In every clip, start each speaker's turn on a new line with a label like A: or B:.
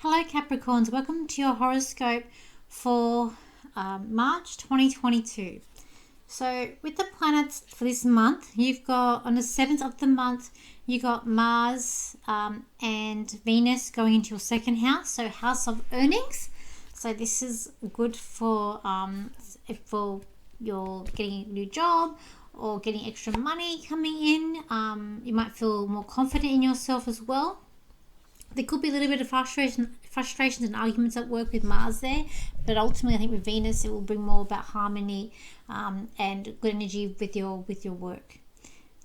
A: Hello Capricorns, welcome to your horoscope for March 2022. So with the planets for this month, you've got on the 7th of the month, you got Mars and Venus going into your second house, so house of earnings. So this is good for if you're getting a new job or getting extra money coming in. You might feel more confident in yourself as well. There could be a little bit of frustrations and arguments at work with Mars there, but ultimately I think with Venus it will bring more about harmony and good energy with your work.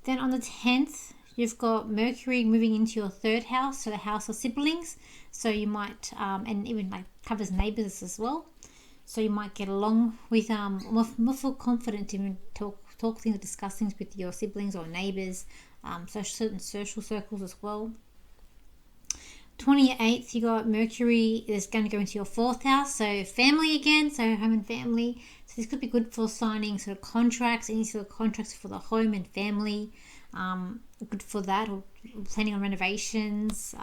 A: Then on the 10th you've got Mercury moving into your third house, so the house of siblings. So you might and even like covers neighbors as well. So you might get along with more feel confident to talk things, discuss things with your siblings or neighbors, so certain social circles as well. 28th, you got Mercury is going to go into your fourth house, so family again, so home and family. So this could be good for signing sort of contracts, any sort of contracts for the home and family. Good for that, or planning on renovations,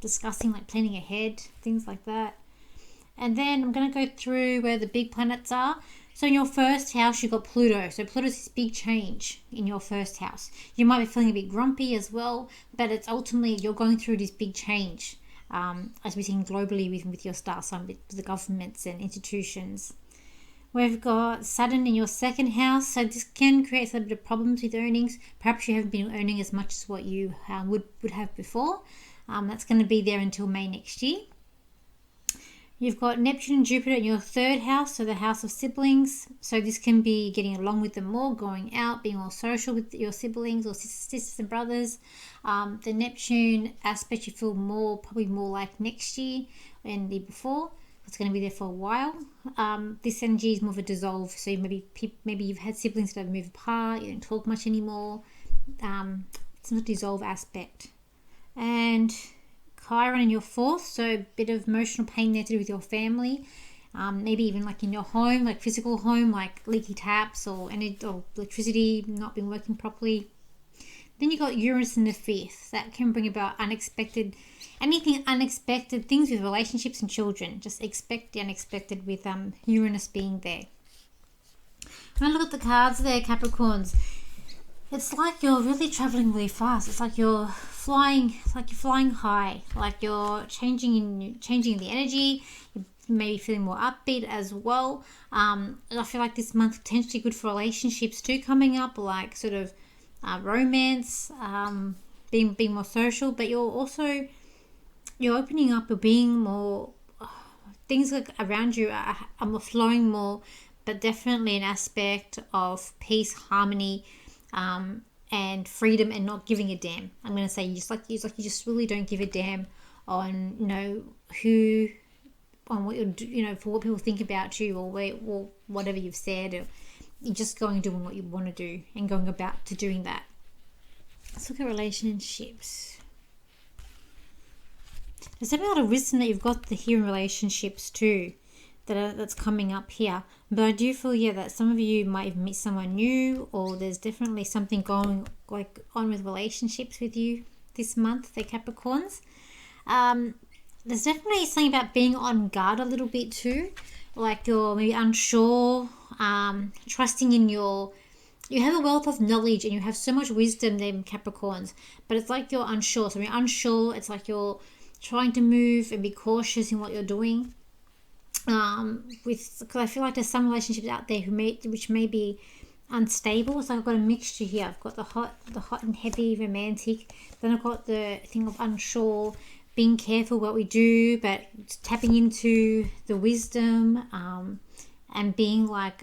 A: discussing like planning ahead, things like that. And then I'm going to go through where the big planets are. So in your first house, you've got Pluto. So Pluto's this big change in your first house. You might be feeling a bit grumpy as well, but it's ultimately you're going through this big change, as we're seeing globally with your star sign, with the governments and institutions. We've got Saturn in your second house. So this can create a bit of problems with earnings. Perhaps you haven't been earning as much as what you would have before. That's going to be there until May next year. You've got Neptune and Jupiter in your third house, so the house of siblings. So this can be getting along with them more, going out, being more social with your siblings or sisters and brothers. The Neptune aspect you feel probably more like next year than the before. It's going to be there for a while. This energy is more of a dissolve. So maybe you've had siblings that have moved apart, you don't talk much anymore. It's a dissolve aspect. And Chiron in your fourth, so a bit of emotional pain there to do with your family, maybe even like in your home, like physical home, like leaky taps or electricity not been working properly. Then you got Uranus in the fifth. That can bring about unexpected things with relationships and children. Just expect the unexpected with Uranus being there. When I look at the cards there, Capricorns, it's like you're really traveling really fast. It's like you're flying high. Like you're changing the energy. You're maybe feeling more upbeat as well. I feel like this month potentially good for relationships too coming up, like sort of romance, being more social. But you're opening up or being more. Things like around you are more flowing more, but definitely an aspect of peace, harmony. And freedom and not giving a damn. I'm going to say you just really don't give a damn on what you're for what people think about you or whatever you've said. Or you're just going and doing what you want to do and going about to doing that. Let's look at relationships. There's a lot of wisdom that you've got here in relationships too. That's coming up here, but I do feel that some of you might even meet someone new, or there's definitely something going on with relationships with you this month, the Capricorns. There's definitely something about being on guard a little bit too, like you're maybe unsure, trusting in you have a wealth of knowledge and you have so much wisdom there, Capricorns, but it's like you're unsure. So when you're unsure, it's like you're trying to move and be cautious in what you're doing. Because I feel like there's some relationships out there which may be unstable. So I've got a mixture here. I've got the hot and heavy romantic. Then I've got the thing of unsure, being careful what we do, but tapping into the wisdom, and being like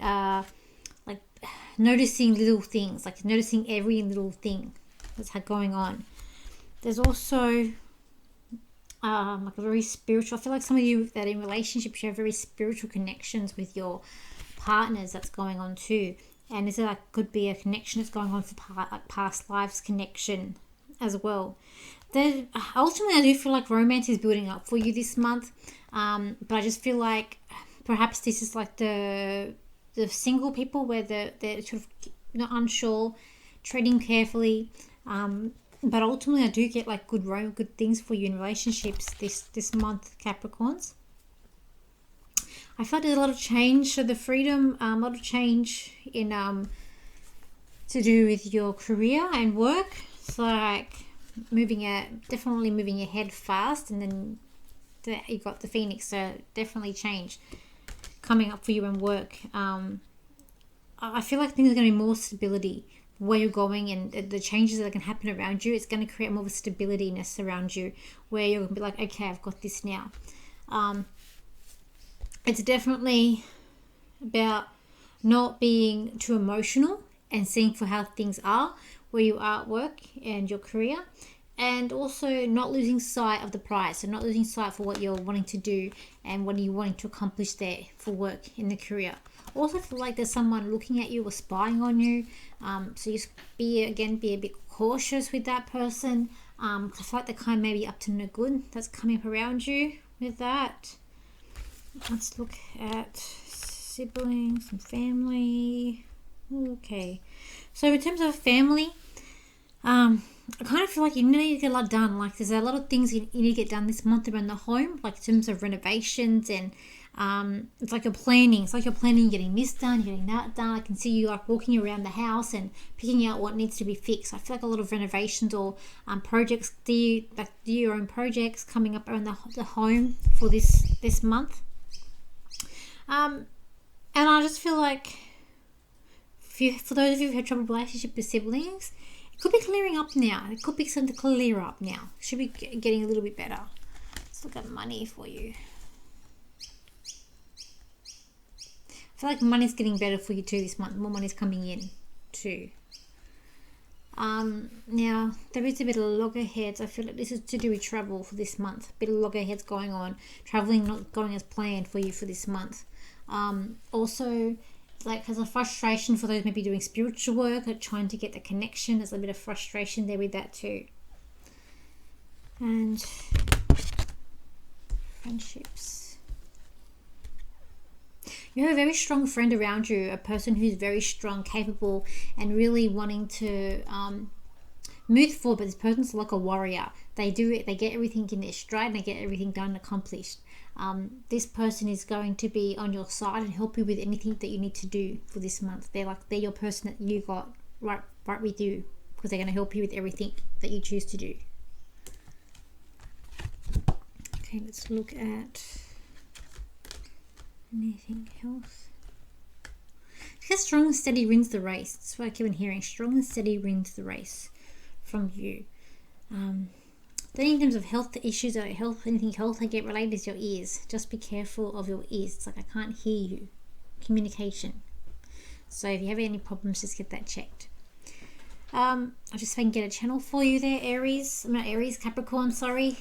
A: noticing little things, like noticing every little thing that's going on. There's also like a very spiritual. I feel like some of you that in relationships you have very spiritual connections with your partners that's going on too, and this could be a connection that's going on for past lives connection as well. Ultimately, I do feel like romance is building up for you this month, but I just feel like perhaps this is like the single people where they're sort of not unsure, treading carefully. But ultimately, I do get like good things for you in relationships this month, Capricorns. I felt there's a lot of change. So the freedom, a lot of change in to do with your career and work. So like definitely moving ahead fast, and then you got the Phoenix. So definitely change coming up for you in work. I feel like things are going to be more stability where you're going, and the changes that can happen around you. It's going to create more of a stabilityness around you where you're going to be like, okay, I've got this now. It's definitely about not being too emotional and seeing for how things are where you are at work and your career, and also not losing sight of the prize. So not losing sight for what you're wanting to do and what you're wanting to accomplish there for work in the career. Also feel like there's someone looking at you or spying on you. So just be a bit cautious with that person. I feel like they're kind of maybe up to no good that's coming up around you with that. Let's look at siblings and family. Okay. So in terms of family, I kind of feel like you need to get a lot done. Like there's a lot of things you need to get done this month around the home, like in terms of renovations, and it's like you're planning. It's like you're planning getting this done, getting that done. I can see you like walking around the house and picking out what needs to be fixed. I feel like a lot of renovations or projects. Do your own projects coming up around the home for this month? And I just feel like for those of you who had trouble relationship with siblings, it could be clearing up now. It could be something to clear up now. It should be getting a little bit better. Let's look at money for you. I feel like money's getting better for you too this month. More money's coming in too. Now there is a bit of loggerheads. I feel like this is to do with travel for this month. A bit of loggerheads going on. Traveling not going as planned for you for this month. Also, like there's a frustration for those maybe doing spiritual work or trying to get the connection. There's a bit of frustration there with that too. And friendships. You have a very strong friend around you, a person who's very strong, capable, and really wanting to move forward. But this person's like a warrior. They get everything in their stride, and they get everything done and accomplished. This person is going to be on your side and help you with anything that you need to do for this month. They're your person that you got right with you, because they're going to help you with everything that you choose to do. Okay, let's look at anything else. Because strong and steady wins the race. That's what I keep on hearing. Strong and steady wins the race from you. Then in terms of health issues or anything health I get related is your ears. Just be careful of your ears. It's like I can't hear you. Communication. So if you have any problems, just get that checked. I'll just see if I can get a channel for you there, Capricorn, sorry.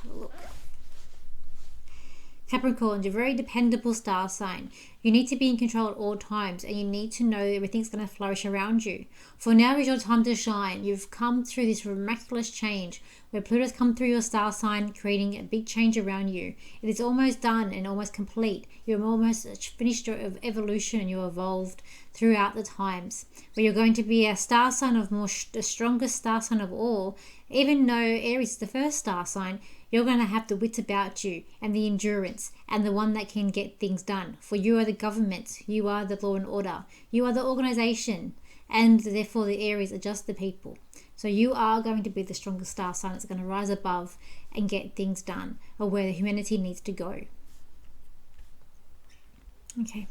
A: Look. Capricorn, you're a very dependable star sign. You need to be in control at all times, and you need to know everything's going to flourish around you. For now is your time to shine. You've come through this miraculous change where Pluto's come through your star sign, creating a big change around you. It is almost done and almost complete. You're almost finished your evolution, and you evolved throughout the times where you're going to be a star sign of the strongest star sign of all. Even though Aries is the first star sign, you're going to have the wits about you and the endurance and the one that can get things done. For you are the government, you are the law and order, you are the organization, and therefore the Aries are just the people. So you are going to be the strongest star sign that's going to rise above and get things done, or where humanity needs to go. Okay.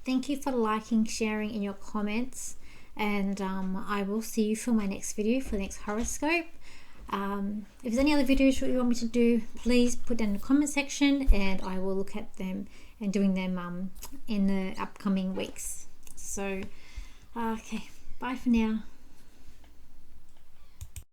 A: Thank you for liking, sharing in your comments, and I will see you for my next video, for the next horoscope. If there's any other videos that you want me to do, please put down in the comment section, and I will look at them and doing them in the upcoming weeks. So okay, bye for now.